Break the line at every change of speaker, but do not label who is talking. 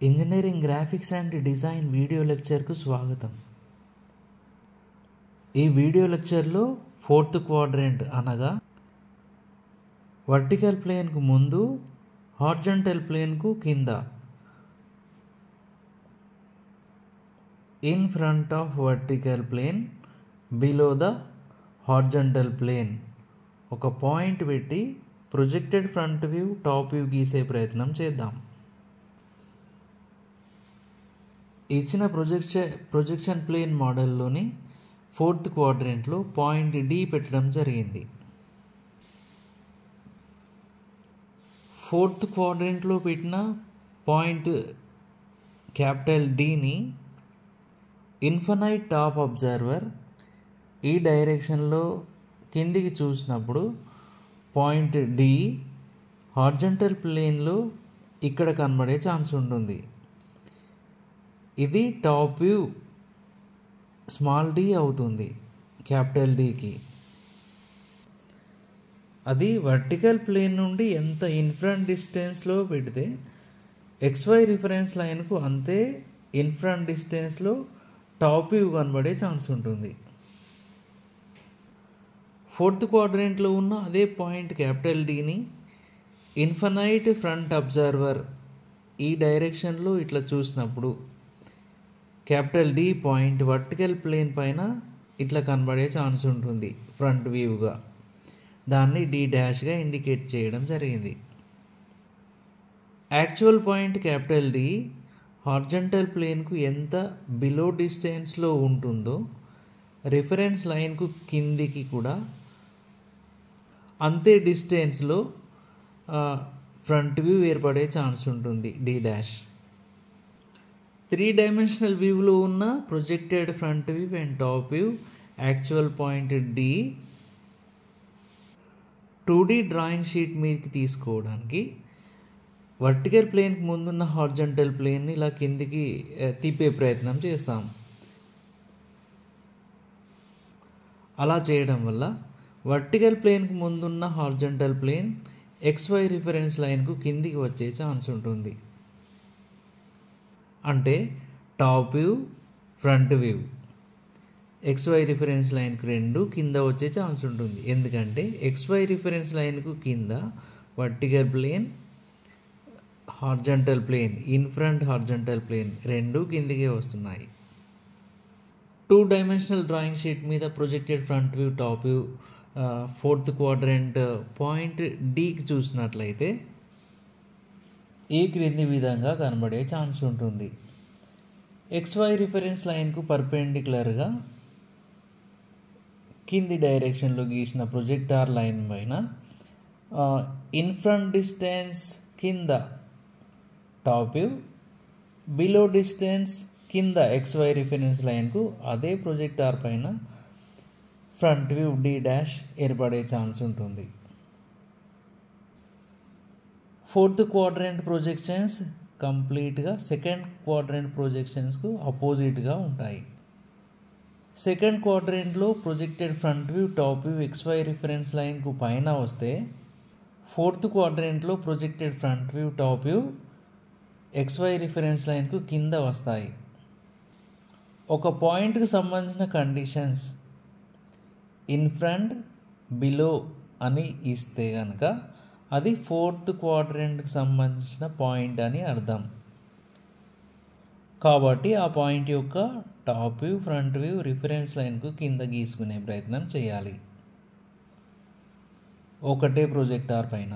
Engineering graphics and design video లెక్చర్కు స్వాగతం. ఈ వీడియో లెక్చర్లో ఫోర్త్ క్వాడ్రంట్ అనగా వర్టికల్ ప్లేన్కు ముందు, హారిజాంటల్ ప్లేన్కు కింద, in front of vertical plane, below the horizontal plane ఒక పాయింట్ పెట్టి projected front view, top view గీసే ప్రయత్నం చేద్దాం. ఇచ్చిన ప్రొజెక్షన్ ప్లేన్ మోడల్లోని ఫోర్త్ క్వాడ్రంట్లో పాయింట్ డి పెట్టడం జరిగింది. ఫోర్త్ క్వాడ్రంట్లో పెట్టిన పాయింట్ క్యాపిటల్ డిని ఇన్ఫైనైట్ టాప్ అబ్జర్వర్ ఈ డైరెక్షన్లో కిందికి చూసినప్పుడు పాయింట్ డి హారిజాంటల్ ప్లేన్లో ఇక్కడ కనబడే ఛాన్స్ ఉంటుంది. ఇది టాప్ వ్యూ స్మాల్ డి అవుతుంది క్యాపిటల్ డికి. అది వర్టికల్ ప్లేన్ నుండి ఎంత ఇన్ఫ్రంట్ డిస్టెన్స్లో పెడితే XY రిఫరెన్స్ లైన్కు అంతే ఇన్ఫ్రంట్ డిస్టెన్స్లో టాప్ వ్యూ కనబడే ఛాన్స్ ఉంటుంది. ఫోర్త్ క్వాడ్రంట్లో ఉన్న అదే పాయింట్ క్యాపిటల్ డిని ఇన్ఫైనైట్ ఫ్రంట్ అబ్జర్వర్ ఈ డైరెక్షన్లో ఇట్లా చూసినప్పుడు capital D point vertical plane పైన ఇట్లా కనబడే ఛాన్స్ ఉంటుంది ఫ్రంట్ వ్యూగా. దాన్ని D' ఇండికేట్ చేయడం జరిగింది. Actual point capital D horizontal ప్లేన్కు ఎంత బిలో డిస్టెన్స్లో ఉంటుందో రిఫరెన్స్ లైన్కు కిందికి కూడా అంతే డిస్టెన్స్లో ఫ్రంట్ వ్యూ ఏర్పడే ఛాన్స్ ఉంటుంది D'. 3 డైమెన్షనల్ వ్యూలో ఉన్న projected front view and top view actual point D 2D drawing sheet మీదకి తీసుకోవడానికి వర్టికల్ ప్లేన్కి ముందున్న హారిజాంటల్ ప్లేన్ని ఇలా కిందికి తిప్పే ప్రయత్నం చేస్తాం. అలా చేయడం వల్ల వర్టికల్ ప్లేన్కి ముందున్న హారిజాంటల్ ప్లేన్ XY రిఫరెన్స్ లైన్కు కిందికి వచ్చే ఛాన్స్ ఉంటుంది. అంటే top view, front view XY reference లైన్కు రెండు కింద వచ్చే ఛాన్స్ ఉంటుంది. ఎందుకంటే XY రిఫరెన్స్ లైన్కు కింద vertical plane, horizontal plane, in front horizontal plane రెండు కిందికే వస్తున్నాయి. 2 డైమెన్షనల్ డ్రాయింగ్ షీట్ మీద projected front view, top view fourth quadrant point డికి చూసినట్లయితే ఈ క్రింది విధంగా కనబడే ఛాన్స్ ఉంటుంది. XY రిఫరెన్స్ లైన్కు పర్పెండిక్యులర్గా కింది డైరెక్షన్లో గీసిన ప్రొజెక్టార్ లైన్ పైన ఇన్ఫ్రంట్ డిస్టెన్స్ కింద టాప్ వ్యూ, బిలో డిస్టెన్స్ కింద XY రిఫరెన్స్ లైన్కు అదే ప్రొజెక్టార్ పైన ఫ్రంట్ వ్యూ D' ఏర్పడే ఛాన్స్ ఉంటుంది. ఫోర్త్ క్వాడ్రంట్ ప్రొజెక్షన్స్ కంప్లీట్గా సెకండ్ క్వాడ్రంట్ ప్రొజెక్షన్స్కు అపోజిట్గా ఉంటాయి. సెకండ్ క్వాడ్రంట్లో projected front view, top view XY reference లైన్కు పైన వస్తే ఫోర్త్ క్వాడ్రంట్లో projected front view, top view XY reference లైన్కు కింద వస్తాయి. ఒక పాయింట్కి సంబంధించిన కండిషన్స్ ఇన్ ఫ్రంట్, బిలో అని ఇస్తే కనుక అది ఫోర్త్ క్వాడ్రంట్కి సంబంధించిన పాయింట్ అని అర్థం. కాబట్టి ఆ పాయింట్ యొక్క top view, front view reference లైన్కు కింద గీసుకునే ప్రయత్నం చేయాలి ఒకటే ప్రొజెక్టార్ పైన.